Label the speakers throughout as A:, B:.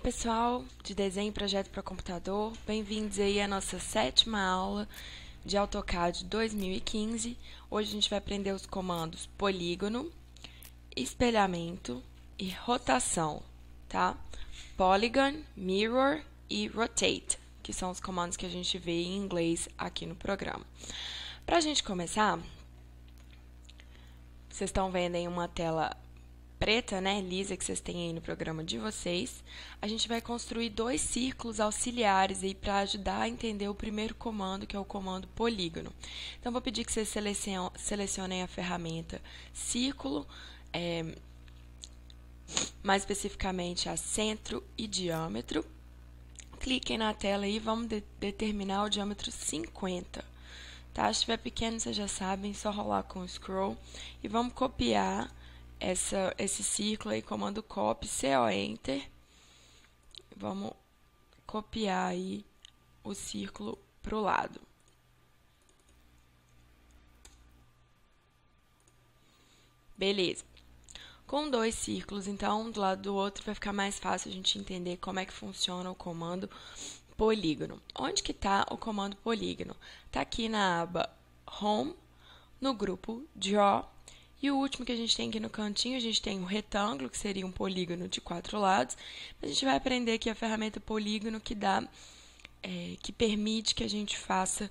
A: Pessoal, de desenho e projeto para computador, bem-vindos aí à nossa 7ª aula de AutoCAD 2015. Hoje a gente vai aprender os comandos polígono, espelhamento e rotação, tá? Polygon, mirror e rotate, que são os comandos que a gente vê em inglês aqui no programa. Para a gente começar, vocês estão vendo aí uma tela preta, né, lisa, que vocês têm aí no programa de vocês. A gente vai construir dois círculos auxiliares aí para ajudar a entender o primeiro comando, que é o comando polígono. Então, vou pedir que vocês selecionem a ferramenta círculo, mais especificamente a centro e diâmetro. Cliquem na tela aí e vamos determinar o diâmetro 50. Tá? Se estiver pequeno, vocês já sabem, só rolar com o scroll e vamos copiar esse círculo aí, comando copy, CO Enter. Vamos copiar aí o círculo para o lado. Beleza. Com dois círculos, então, um do lado do outro, vai ficar mais fácil a gente entender como é que funciona o comando polígono. Onde que está o comando polígono? Está aqui na aba Home, no grupo Draw. E o último que a gente tem aqui no cantinho, a gente tem um retângulo, que seria um polígono de 4 lados. A gente vai aprender aqui a ferramenta polígono que permite que a gente faça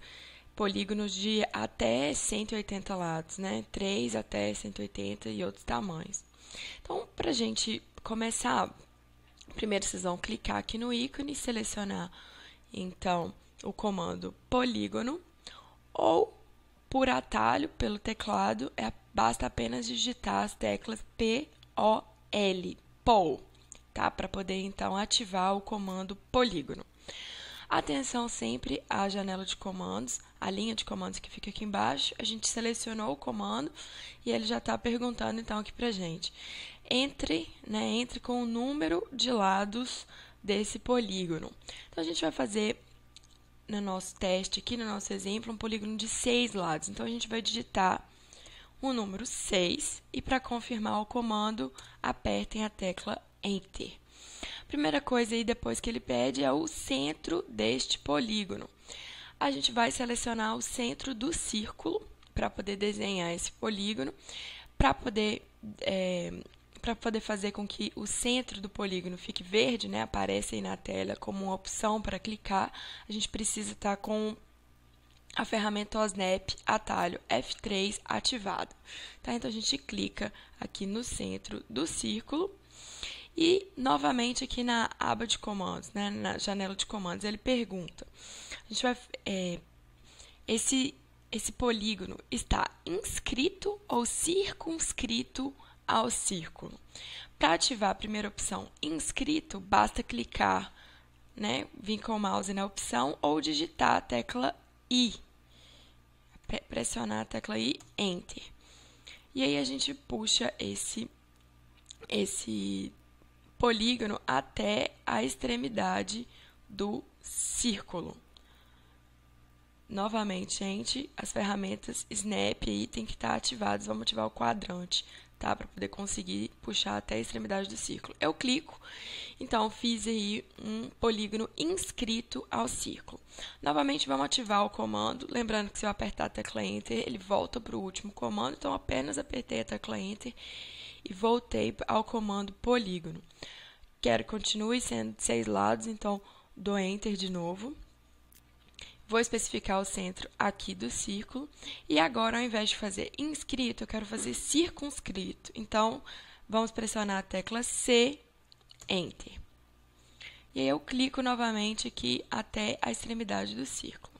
A: polígonos de até 180 lados, né? 3 até 180 e outros tamanhos. Então, para a gente começar, primeiro vocês vão clicar aqui no ícone e selecionar, então, o comando polígono ou por atalho, pelo teclado, basta apenas digitar as teclas P-O-L, POL, tá? Para poder, então, ativar o comando polígono. Atenção sempre à janela de comandos, a linha de comandos que fica aqui embaixo. A gente selecionou o comando e ele já está perguntando, então, aqui para a gente. Entre com o número de lados desse polígono. Então, a gente vai fazer no nosso teste aqui, no nosso exemplo, um polígono de 6 lados. Então, a gente vai digitar o número 6 e, para confirmar o comando, apertem a tecla Enter. Primeira coisa aí, depois que ele pede, é o centro deste polígono. A gente vai selecionar o centro do círculo para poder desenhar esse polígono, para poder fazer com que o centro do polígono fique verde, né, aparece aí na tela como uma opção para clicar, a gente precisa estar com a ferramenta OSNAP atalho F3 ativada. Tá? Então, a gente clica aqui no centro do círculo e, novamente, aqui na aba de comandos, né, na janela de comandos, ele pergunta, a gente vai, esse polígono está inscrito ou circunscrito ao círculo. Para ativar a primeira opção, inscrito, basta clicar, né, vir com o mouse na opção ou digitar a tecla I. Pressionar a tecla I, Enter. E aí a gente puxa esse polígono até a extremidade do círculo. Novamente, gente, as ferramentas Snap aí tem que estar ativadas. Vamos ativar o quadrante, tá? Para poder conseguir puxar até a extremidade do círculo. Eu clico, então fiz aí um polígono inscrito ao círculo. Novamente, vamos ativar o comando. Lembrando que se eu apertar a tecla Enter, ele volta para o último comando. Então, apenas apertei a tecla Enter e voltei ao comando polígono. Quero que continue sendo de 6 lados, então dou Enter de novo. Vou especificar o centro aqui do círculo. E agora, ao invés de fazer inscrito, eu quero fazer circunscrito. Então, vamos pressionar a tecla C, Enter. E aí eu clico novamente aqui até a extremidade do círculo.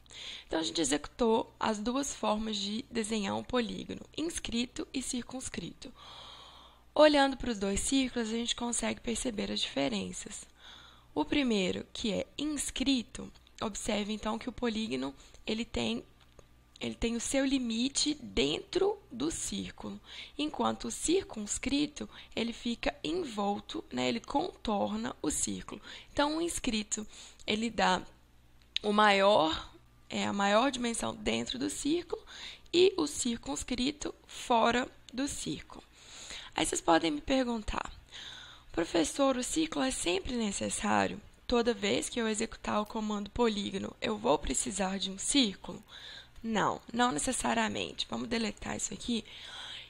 A: Então, a gente executou as duas formas de desenhar um polígono, inscrito e circunscrito. Olhando para os dois círculos, a gente consegue perceber as diferenças. O primeiro, que é inscrito, observe, então, que o polígono ele tem o seu limite dentro do círculo, enquanto o circunscrito ele fica envolto, né, ele contorna o círculo. Então, o inscrito ele dá a maior dimensão dentro do círculo e o circunscrito fora do círculo. Aí vocês podem me perguntar, Professor, o ciclo é sempre necessário? Toda vez que eu executar o comando polígono, eu vou precisar de um círculo? Não, não necessariamente. Vamos deletar isso aqui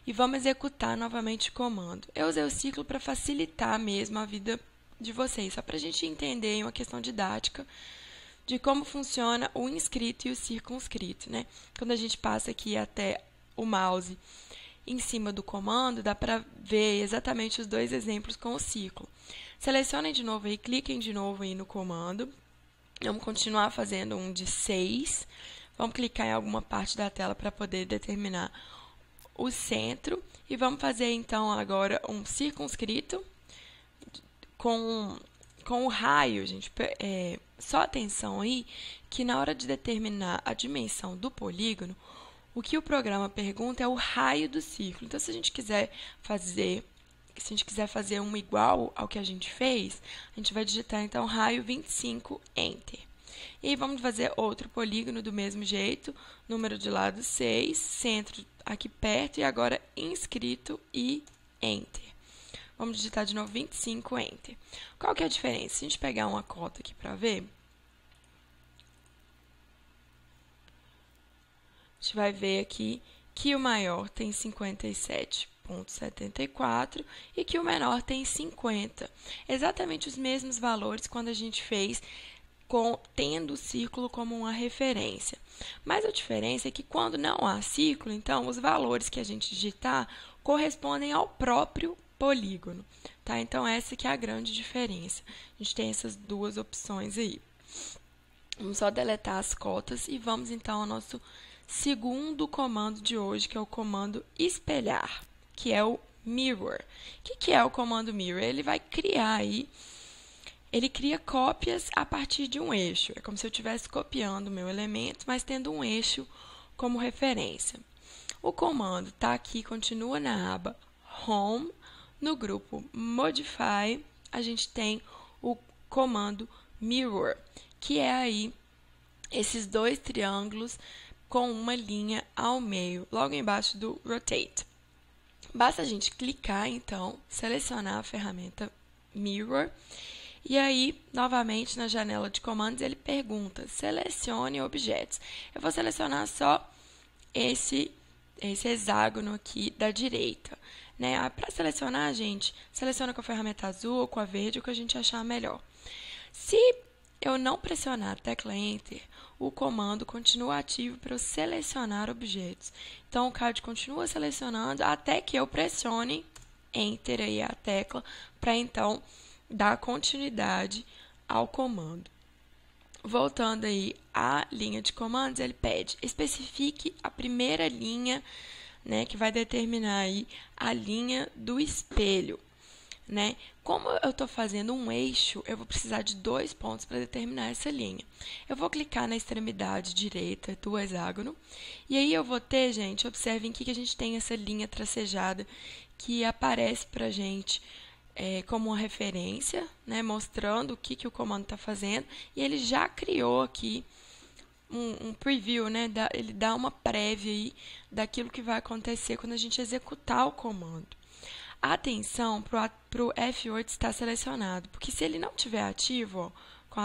A: e vamos executar novamente o comando. Eu usei o ciclo para facilitar mesmo a vida de vocês, só para a gente entender uma questão didática de como funciona o inscrito e o circunscrito, né? Quando a gente passa aqui até o mouse em cima do comando, dá para ver exatamente os dois exemplos com o ciclo. Selecionem de novo aí, cliquem de novo aí no comando. Vamos continuar fazendo um de 6. Vamos clicar em alguma parte da tela para poder determinar o centro. E vamos fazer, então, agora um circunscrito com o raio, gente. Só atenção aí que na hora de determinar a dimensão do polígono, o que o programa pergunta é o raio do círculo. Então, se a gente quiser fazer um igual ao que a gente fez, a gente vai digitar, então, raio 25, Enter. E aí, vamos fazer outro polígono do mesmo jeito, número de lado 6, centro aqui perto, e agora inscrito e Enter. Vamos digitar de novo 25, Enter. Qual que é a diferença? Se a gente pegar uma cota aqui para ver, a gente vai ver aqui que o maior tem 57,74 e que o menor tem 50. Exatamente os mesmos valores quando a gente fez tendo o círculo como uma referência. Mas a diferença é que quando não há círculo, então os valores que a gente digitar correspondem ao próprio polígono, tá? Então essa que é a grande diferença. A gente tem essas duas opções aí. Vamos só deletar as cotas e vamos então ao nosso segundo comando de hoje, que é o comando espelhar, que é o mirror. O que é o comando mirror? Ele vai criar aí, ele cria cópias a partir de um eixo. É como se eu estivesse copiando o meu elemento, mas tendo um eixo como referência. O comando está aqui, continua na aba Home. No grupo Modify, a gente tem o comando Mirror, que é aí esses dois triângulos com uma linha ao meio, logo embaixo do Rotate. Basta a gente clicar, então, selecionar a ferramenta Mirror, e aí, novamente, na janela de comandos, ele pergunta, selecione objetos. Eu vou selecionar só esse hexágono aqui da direita, né? Para selecionar, gente, seleciona com a ferramenta azul ou com a verde, o que a gente achar melhor. Se eu não pressionar a tecla Enter, o comando continua ativo para eu selecionar objetos. Então, o CAD continua selecionando até que eu pressione Enter aí a tecla para, então, dar continuidade ao comando. Voltando aí à linha de comandos, ele pede, especifique a primeira linha, né, que vai determinar aí a linha do espelho, né? Como eu estou fazendo um eixo, eu vou precisar de 2 pontos para determinar essa linha. Eu vou clicar na extremidade direita do hexágono, e aí eu vou ter, gente, observem que a gente tem essa linha tracejada que aparece para a gente como uma referência, né, mostrando o que o comando está fazendo, e ele já criou aqui um preview, né, ele dá uma prévia aí daquilo que vai acontecer quando a gente executar o comando. Atenção para o F8 estar selecionado, porque se ele não estiver ativo, ó, com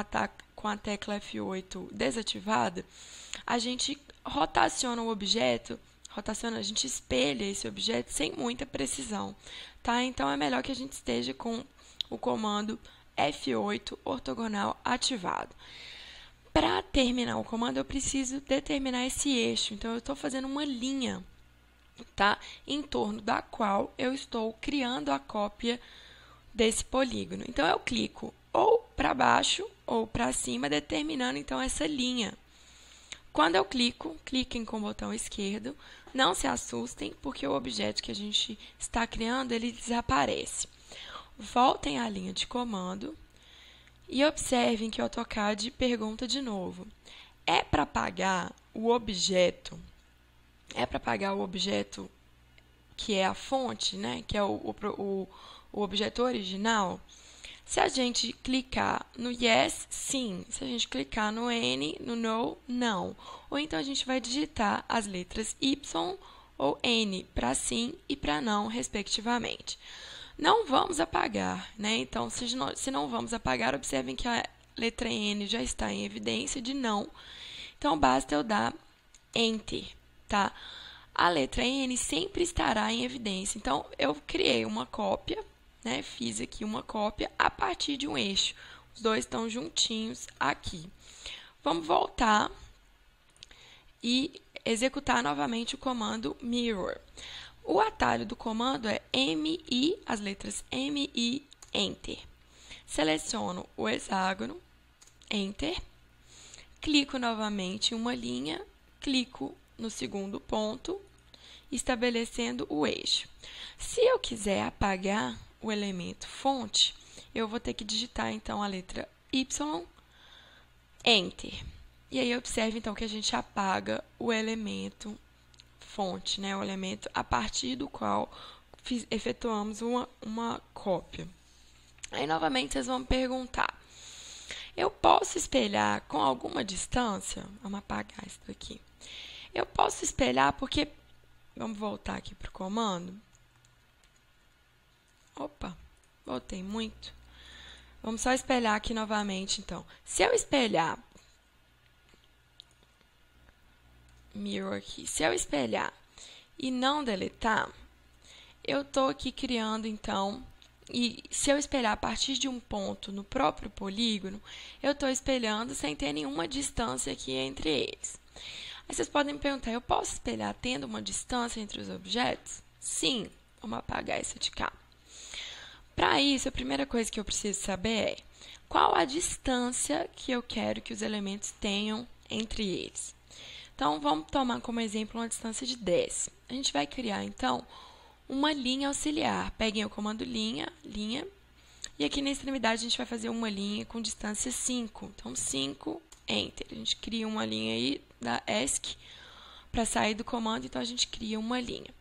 A: a tecla F8 desativada, a gente rotaciona o objeto, a gente espelha esse objeto sem muita precisão, tá? Então, é melhor que a gente esteja com o comando F8 ortogonal ativado. Para terminar o comando, eu preciso determinar esse eixo. Então, eu estou fazendo uma linha, tá? Em torno da qual eu estou criando a cópia desse polígono. Então, eu clico ou para baixo ou para cima, determinando, então, essa linha. Quando eu cliquem com o botão esquerdo. Não se assustem, porque o objeto que a gente está criando, ele desaparece. Voltem à linha de comando e observem que o AutoCAD pergunta de novo. É para apagar o objeto? É para apagar o objeto que é a fonte, né? Que é o objeto original? Se a gente clicar no Yes, sim. Se a gente clicar no N, no No, não. Ou então a gente vai digitar as letras Y ou N para sim e para não, respectivamente. não vamos apagar, né? Então, se não vamos apagar, observem que a letra N já está em evidência de não. Então, basta eu dar Enter, tá? A letra N sempre estará em evidência. Então, eu criei uma cópia, né? Fiz aqui uma cópia a partir de um eixo. Os dois estão juntinhos aqui. Vamos voltar e executar novamente o comando mirror. O atalho do comando é MI, as letras MI, Enter. Seleciono o hexágono, Enter. Clico novamente em uma linha, clico no segundo ponto, estabelecendo o eixo. Se eu quiser apagar o elemento fonte, eu vou ter que digitar, então, a letra Y, Enter. E aí, observe, então, que a gente apaga o elemento fonte, né? O elemento a partir do qual efetuamos uma cópia. Aí, novamente, vocês vão me perguntar, eu posso espelhar com alguma distância? Vamos apagar isso daqui. Eu posso espelhar porque... Vamos voltar aqui para o comando. Opa, voltei muito. Vamos só espelhar aqui novamente, então. Se eu espelhar... Mirror aqui. Se eu espelhar e não deletar, eu estou aqui criando, então... E se eu espelhar a partir de um ponto no próprio polígono, eu estou espelhando sem ter nenhuma distância aqui entre eles. Aí vocês podem me perguntar, eu posso espelhar tendo uma distância entre os objetos? Sim. Vamos apagar esse de cá. Para isso, a primeira coisa que eu preciso saber é qual a distância que eu quero que os elementos tenham entre eles. Então, vamos tomar como exemplo uma distância de 10. A gente vai criar, então, uma linha auxiliar. Peguem o comando linha, e aqui na extremidade a gente vai fazer uma linha com distância 5. Então, 5, Enter. A gente cria uma linha aí da ESC para sair do comando, então a gente cria uma linha.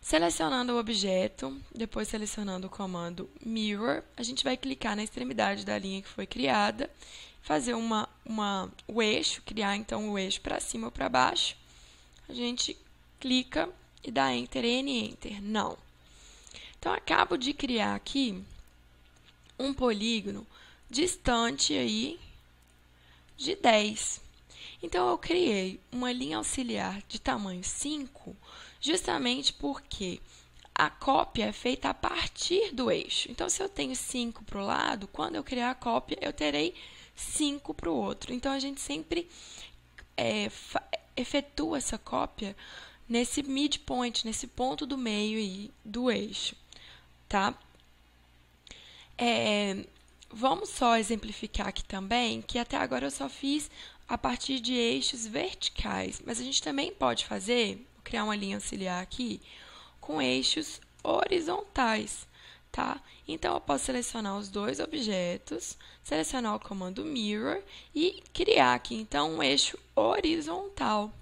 A: Selecionando o objeto, depois selecionando o comando Mirror, a gente vai clicar na extremidade da linha que foi criada, fazer o eixo, criar então o eixo para cima ou para baixo. A gente clica e dá Enter, Enter, não. Então, acabo de criar aqui um polígono distante aí de 10. Então, eu criei uma linha auxiliar de tamanho 5, justamente porque a cópia é feita a partir do eixo. Então, se eu tenho 5 para o lado, quando eu criar a cópia, eu terei 5 para o outro. Então, a gente sempre efetua essa cópia nesse midpoint, nesse ponto do meio aí do eixo, tá? Vamos só exemplificar aqui também, que até agora eu só fiz a partir de eixos verticais, mas a gente também pode fazer, vou criar uma linha auxiliar aqui, com eixos horizontais, tá? Então, eu posso selecionar os dois objetos, selecionar o comando Mirror e criar aqui, então, um eixo horizontal.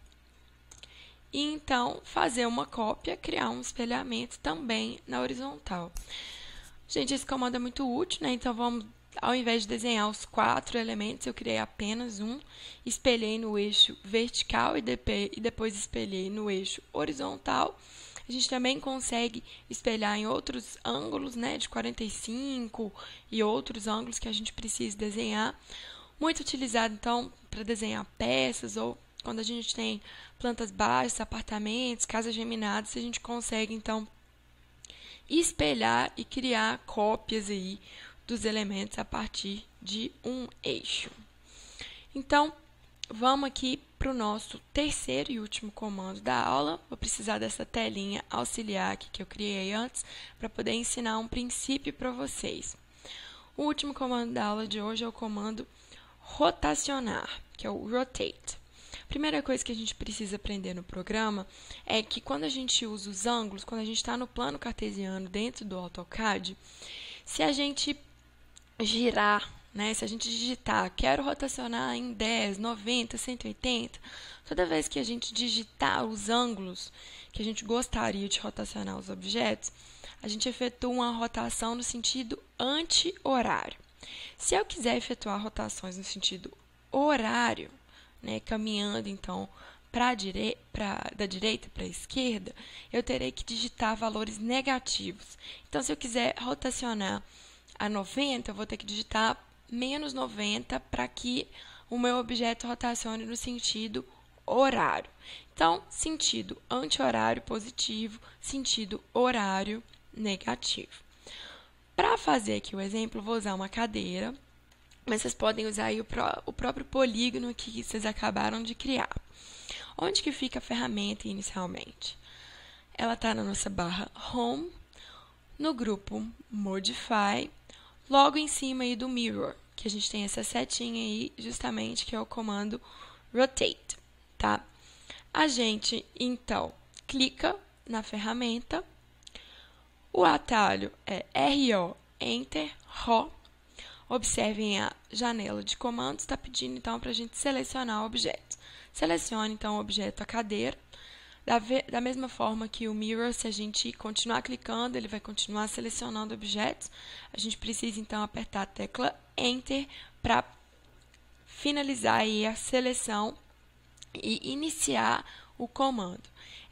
A: E, então, fazer uma cópia, criar um espelhamento também na horizontal. Gente, esse comando é muito útil, né? Então, ao invés de desenhar os 4 elementos, eu criei apenas um, espelhei no eixo vertical e depois espelhei no eixo horizontal. A gente também consegue espelhar em outros ângulos, né, de 45 e outros ângulos que a gente precisa desenhar. Muito utilizado, então, para desenhar peças ou quando a gente tem plantas baixas, apartamentos, casas geminadas, a gente consegue, então, espelhar e criar cópias aí dos elementos a partir de um eixo. Então, vamos aqui para o nosso terceiro e último comando da aula. Vou precisar dessa telinha auxiliar aqui que eu criei antes para poder ensinar um princípio para vocês. O último comando da aula de hoje é o comando rotacionar, que é o rotate. A primeira coisa que a gente precisa aprender no programa é que quando a gente usa os ângulos, quando a gente está no plano cartesiano dentro do AutoCAD, se a gente girar, né, se a gente digitar, quero rotacionar em 10, 90, 180, toda vez que a gente digitar os ângulos que a gente gostaria de rotacionar os objetos, a gente efetua uma rotação no sentido anti-horário. Se eu quiser efetuar rotações no sentido horário, né, caminhando, então, da direita para a esquerda, eu terei que digitar valores negativos. Então, se eu quiser rotacionar a 90, eu vou ter que digitar menos 90 para que o meu objeto rotacione no sentido horário. Então, sentido anti-horário positivo, sentido horário negativo. Para fazer aqui o exemplo, vou usar uma cadeira, mas vocês podem usar aí o próprio polígono que vocês acabaram de criar. Onde que fica a ferramenta inicialmente? Ela está na nossa barra Home, no grupo Modify, logo em cima aí do Mirror, que a gente tem essa setinha aí, justamente, que é o comando Rotate, tá? A gente, então, clica na ferramenta, o atalho é RO, Enter, RO. Observem a janela de comandos, está pedindo, então, para a gente selecionar o objeto. Selecione, então, o objeto, a cadeira. Da mesma forma que o Mirror, se a gente continuar clicando, ele vai continuar selecionando objetos. A gente precisa, então, apertar a tecla Enter para finalizar aí a seleção e iniciar o comando.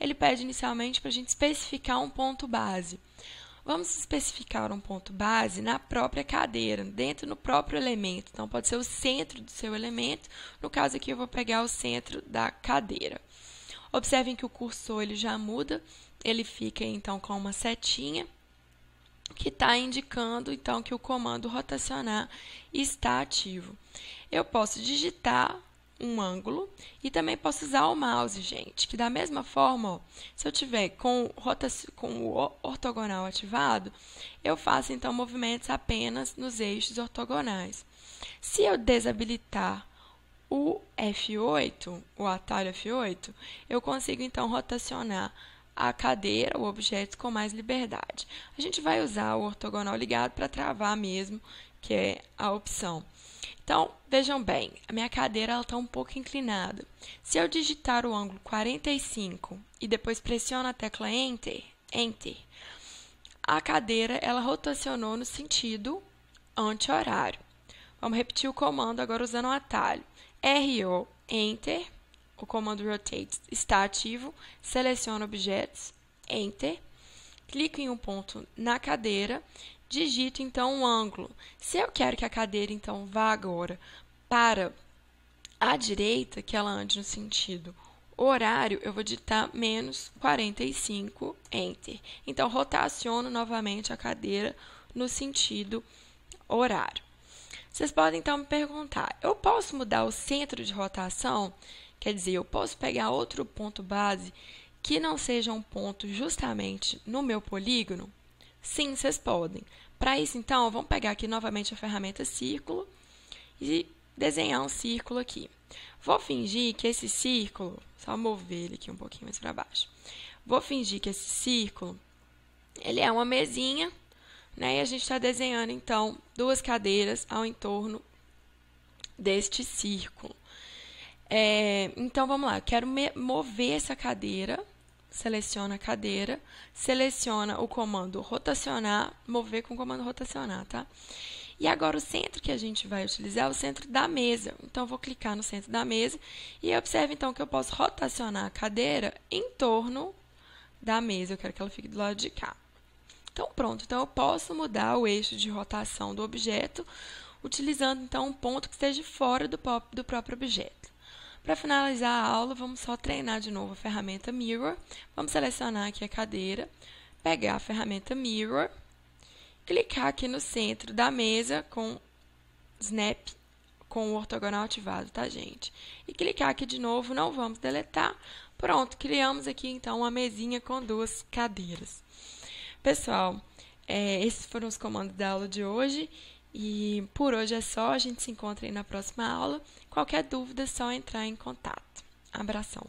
A: Ele pede inicialmente para a gente especificar um ponto base. Vamos especificar um ponto base na própria cadeira, no próprio elemento. Então, pode ser o centro do seu elemento. No caso aqui, eu vou pegar o centro da cadeira. Observem que o cursor ele já muda. Ele fica, então, com uma setinha que está indicando, então, que o comando rotacionar está ativo. Eu posso digitar um ângulo e também posso usar o mouse, gente, que da mesma forma, ó, se eu tiver com o ortogonal ativado, eu faço então movimentos apenas nos eixos ortogonais. Se eu desabilitar o F8, o atalho F8, eu consigo então rotacionar a cadeira, o objeto, com mais liberdade. A gente vai usar o ortogonal ligado para travar mesmo, que é a opção. Então, vejam bem, a minha cadeira está um pouco inclinada. Se eu digitar o ângulo 45 e depois pressiono a tecla Enter, a cadeira ela rotacionou no sentido anti-horário. Vamos repetir o comando agora usando o atalho. RO, Enter, o comando Rotate está ativo, seleciono objetos, Enter, clico em um ponto na cadeira, digito então um ângulo. Se eu quero que a cadeira então vá agora para a direita, que ela ande no sentido horário, eu vou digitar menos 45, Enter. Então, rotaciono novamente a cadeira no sentido horário. Vocês podem então me perguntar, eu posso mudar o centro de rotação? Quer dizer, eu posso pegar outro ponto base que não seja um ponto justamente no meu polígono? Sim, vocês podem. Para isso, então, vamos pegar aqui novamente a ferramenta Círculo e desenhar um círculo aqui. Vou fingir que esse círculo, só mover ele aqui um pouquinho mais para baixo. Vou fingir que esse círculo, ele é uma mesinha, né? E a gente está desenhando, então, duas cadeiras ao entorno deste círculo. Então, vamos lá. Eu quero mover essa cadeira. Seleciona a cadeira, seleciona o comando rotacionar, mover com o comando rotacionar, tá? E agora o centro que a gente vai utilizar é o centro da mesa. Então, eu vou clicar no centro da mesa e observe, então, que eu posso rotacionar a cadeira em torno da mesa. Eu quero que ela fique do lado de cá. Então, pronto. Então, eu posso mudar o eixo de rotação do objeto, utilizando, então, um ponto que esteja fora do próprio objeto. Para finalizar a aula, vamos só treinar de novo a ferramenta Mirror. Vamos selecionar aqui a cadeira, pegar a ferramenta Mirror, clicar aqui no centro da mesa com Snap, com o ortogonal ativado, tá, gente? E clicar aqui de novo, não vamos deletar. Pronto, criamos aqui, então, uma mesinha com duas cadeiras. Pessoal, esses foram os comandos da aula de hoje. E por hoje é só, a gente se encontra aí na próxima aula. Qualquer dúvida é só entrar em contato. Abração!